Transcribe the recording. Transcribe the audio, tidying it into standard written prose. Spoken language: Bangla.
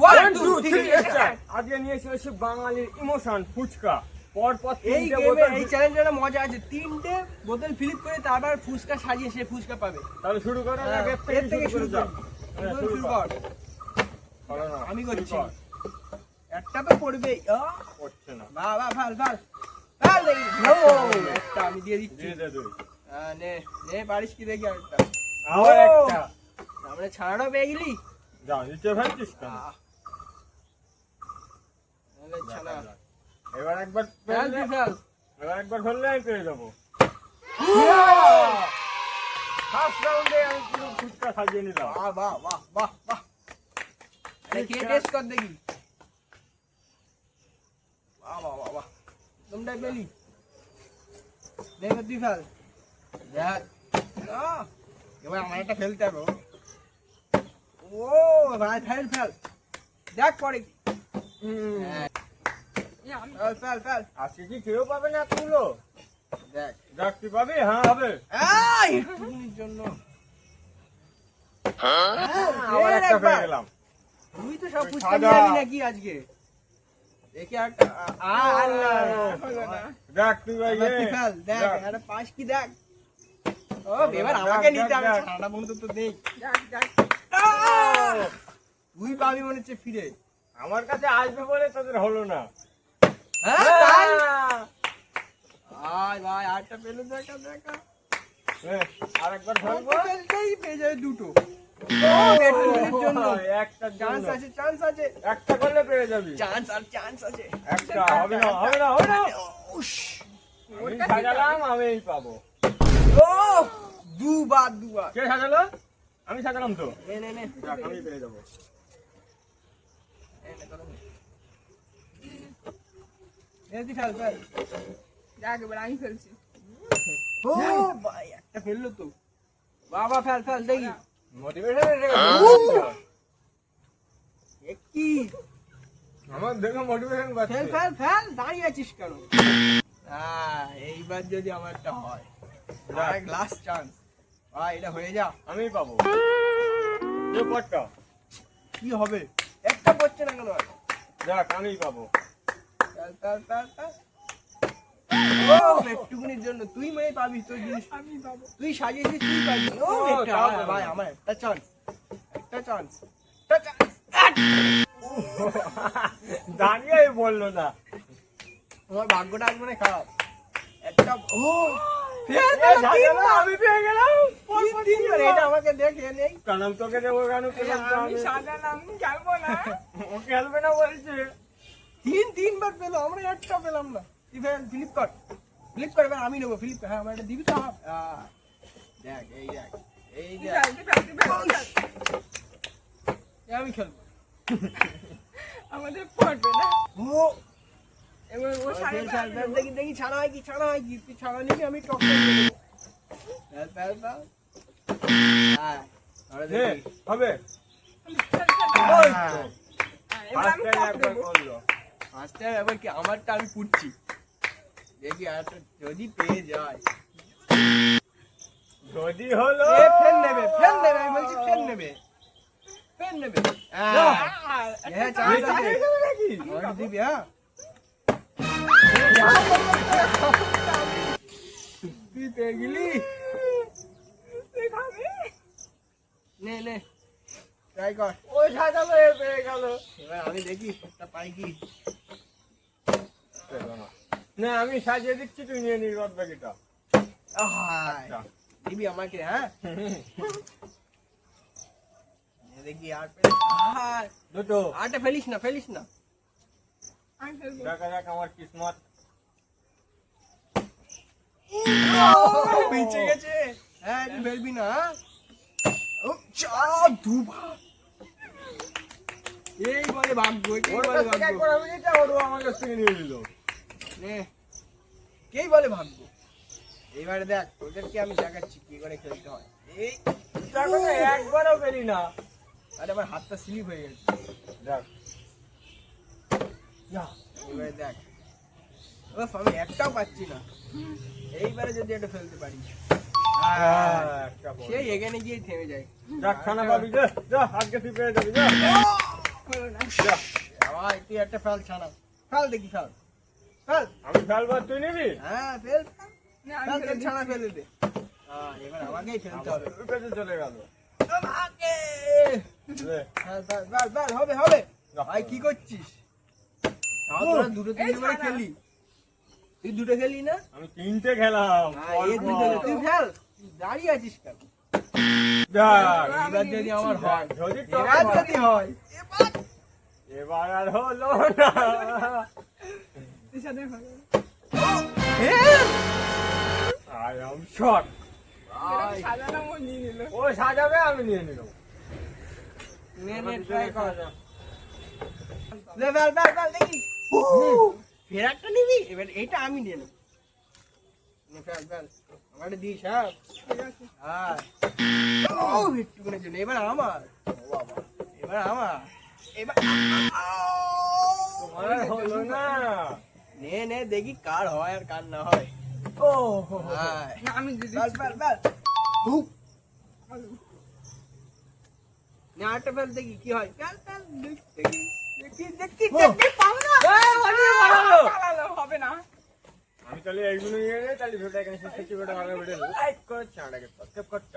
1 2 3 স্টার্ট। আজকে নিয়ে এসেছি বাঙালির ইমোশন ফুচকা। পরপর এই তিনটে গেমে বোতল। এই চ্যালেঞ্জের মজা আছে, তিনটে বোতল ফিলিপ করে তারপর ফুচকা সাজিয়ে সে ফুচকা পাবে। তাহলে শুরু করো না, হ্যাঁ, এর এর থেকে থেকে শুরু শুরু যাও। করি। হ্যাঁ, শুরু কর। করো না, আমি শুরু করছি। কর। একটা তো পড়বেই। করছে না। বাহ বাহ ভাল ভাল ভাল দেখি। ও একটা আমি দিয়ে দিচ্ছি। দিয়ে দে তুই। হ্যাঁ, নে নে পারিস কি দেখি আরেকটা। আবার ও! একটা। আমরা ছাড়ানো পেয়ে গেলি। যাও নিচে ফেলছিস কেন? তাহলে ছানা। এবার একবার ফেল ফেললে, তুই ফেল। এবার একবার ফেললে আমি পেয়ে যাবো। ফার্স্ট রাউন্ডে আমি পুরো ফুচকা সাজিয়ে নিলাম। বাহ বাহ বাহ বাহ বাহ। আরে কে টেস্ট কর দেখি। বাহ বাহ বাহ বাহ। তোমরা পেলি। দেখো তুই ফেল। দেখ। এবার আমার একটা ফেলতে হবে। ও ভাই ফেল ফেল। দেখ পরে কি। হ্যাঁ। ফেল ফেল ফেল। আজকে কি কেউ পাবে না এতগুলো? দেখ। দেখ তুই পাবি? হ্যাঁ হবে। এই একটুখানির জন্য। আবার একটা পেয়ে গেলাম। তুই তো সব তুই ফুচকা সাদা। নিয়ে আলি নাকি আজকে? দেখি একটা আর না হলো না। দেখ তুই ভাই এবার তুই ফেল, দেখ একটা পাস কি দেখ। ও এবার আমাকে নিতে হবে, দেখ। সারা বন্ধু তো নেই। তুই পাবি মনে হচ্ছে ফিরে। আমার কাছে আসবে বলে তোদের হলো না। হ্যাঁ তাই? আয় ভাই আরটা পেলে দেখা দেখা। আরেকবার ধরবো। ফেলতেই পেয়ে যাবে দুটো। ও বেটুনের জন্য একটা চান্স আছে, চান্স আছে, একটা করলে পেয়ে যাবি। চান্স আর চান্স আছে। একটা হবে না, হবে না, হবে না। উস, আমি সাজালাম, আমিই পাবো। ও দুবার দুবার। কে সাজালো? আমি সাজালাম তো। নে নে নে। যাক, আমি পেয়ে যাবো। নে, নে, তোরা নে। নে, তুই ফেল ফেল। দেখ এবার আমি ফেলছি। ও ভাই একটা ফেললো তো। বাবা ফেল ফেল দেখি। মোটিভেশন কি আমার দেখে মোটিভেশন ফেল পাচ্ছে। ফেল ফেল দাঁড়িয়ে আছিস কেন? এইবার যদি আমারটা হয়, এক লাস্ট চান্স। ভাই এটা হয়ে যা। আমিই পাবো। যে পটকা। কি হবে? একটা পড়ছে না কেন? যাক, আমিই পাবো। ফেল ফেল ফেল ফেল। ও একটুকুনির জন্য তুই মনে পাবি তোর জিনিস। আমি পাবো। তুই সাজিয়েছিস তুই পাবি। ও ও, একটা তাও ভাই পাবো। আমার একটা চান্স। একটা চান্স। একটা চান্স। দাঁড়িয়ে বললো না। আমার ভাগ্যটা আজ মানে খারাপ। একটা ও ফেল এ, সাজালো, আমি পেয়ে গেলাম। তিনবার এটা আমাকে দেখে নেই। কারণ তোকে দেবো কেন? আমি সাজালাম, খেলবো না। ও খেলবে না বলছে। তিনবার পেলো, আমরা একটা পেলাম না। তুই ফেল, ফ্লিপ কর। ফ্লিপ কর, এবার আমি নেবো। ফ্লিপ হ্যাঁ আমার এটা দিবি তো আমার। দেখ এই দেখ এই তুই দেখ। ফেল, তুই ফেল, তুই ফেল, তুই ফেল। এ আমি খেলবো। আমাদের পড়বে না। ও এবার ও সাড়ে ফেল ফেল ফেল দেখি দেখি ছাড়া হয় কি ছাড়া হয় কি। তুই ছাড়া নিবি আমি টক করে দেবো। ফেল ফেল ফেল। হ্যাঁ ধরে নে, দেখি। হবে। ওই হ্যাঁ। তো। এবার আমি ফার্স্ট টাইম টপ একবার দেবো। করলো। মাস্টার এবার কি আমারটা আমি পুড়ছি। দেখি আর যদি পেয়ে যায়। যদি হলো। এ ফেল নেবে ফেল নেবে, আমি বলছি ফেল নেবে ফেল নেবে। হ্যাঁ হ্যাঁ চান্স আছে। নাকি? আমাকে দিবি হ্যাঁ। তুই পেয়ে গেলি। তুই খাবি? নে নে ট্রাই কর। ও সাজালো, এ পেয়ে গেল। এবার আমি দেখি একটা পাই কি। পেলো না। না, আমি সাজিয়ে দিচ্ছি, তুই নিয়ে নিবি বাদ বাকিটা। আচ্ছা। দিবি আমাকে হ্যাঁ। নে দেখি আর পেলে। দুটো। আরটা ফেলিস না ফেলিস না। আমি ফেলবো। দেখা যাক আমার কিসমত। বেঁচে গেছে। হ্যাঁ তুই ফেলবি না হ্যাঁ? ও চা দুবার। এই বলে ভাগ্য, এই ওর বলে কাছ থেকে ভাগ্য। একবার আমি নিতে, ওর আমার কাছ থেকে নিয়ে নিল। নে কেই বলে ভাগ্য। এবারে দেখ তোদেরকে আমি দেখাচ্ছি কি করে খেলতে হয়। এই দেখো না, একবারও পেলি না। আরে আমার হাতটা স্লিপ হয়ে গেছে। দেখ। এবারে দেখ ওফ আমি একটাও পাচ্ছি না। এইবারে যদি এটা ফেলতে পারি একটা বল। সেই এখানে গিয়ে থেমে যায়। যাক, খানা পাবি, যা, যা, আজকে তুই পেয়ে যাবি, যা। করো না। আয় তুই একটা ফেল ছানা ফেল দেখি ফেল ফেল আমি ফেলবো তুই নিবি হ্যাঁ ফেল না, আমি ফেল ফেলে ফেল দিচ্ছি। ছানা ফেলে দে হ্যাঁ এবার আমাকেই ফেলতে হবে তোর কাছে চলে গেল আমাকে লে, ফেল ফেল ফেল ফেল হবে হবে যা। ভাই কি করছিস তাও তোরা দুটো এই তিনটে করে ছানা। খেলি তুই দুটো খেলি না আমি 3টে খেলাম হ্যাঁ, এই দুটো তুই ফেল তুই দাঁড়িয়ে আছিস কেন দেখ, এবার যদি আমার হয় যদি এবার যদি হয় এবার আর হলো না তুই সাথে ফেলে। আই এম শট এটা তো সাজানো মন নিয়ে নিল। ও সাজাবে আমি নিয়ে নিলাম নে নে ট্রাই কর লে ফেল ফেল ফেল দেখি ফের একটা নিবি এবার এইটা আমি নিয়ে নেব নে ফেল ফেল আমাকে দিস হ্যাঁ ঠিক আছে। হ্যাঁ ও একটুখানির জন্য এবার আমার ও বাবা এবার আমার এবার তোমার আর হলো না নে নে দেখি কার হয় আর কার না হয় ও হ্যাঁ না, আমি দিয়ে ফেল দিচ্ছি। ফেল ফেল হুপ ভালো। নে আরেকটা ফেল দেখি কি হয় ফেল ফেল দেখি দেখি দেখি ও। দেখি পাবো না পালালো, হবে না। আমি তাহলে এইগুলো নিয়ে নেই তাহলে ভিডিওটা এখানে শেষ করছি ভিডিওটা ভালো ভিডিও লাইক করে চ্যানেলটাকে সাবস্ক্রাইব করতে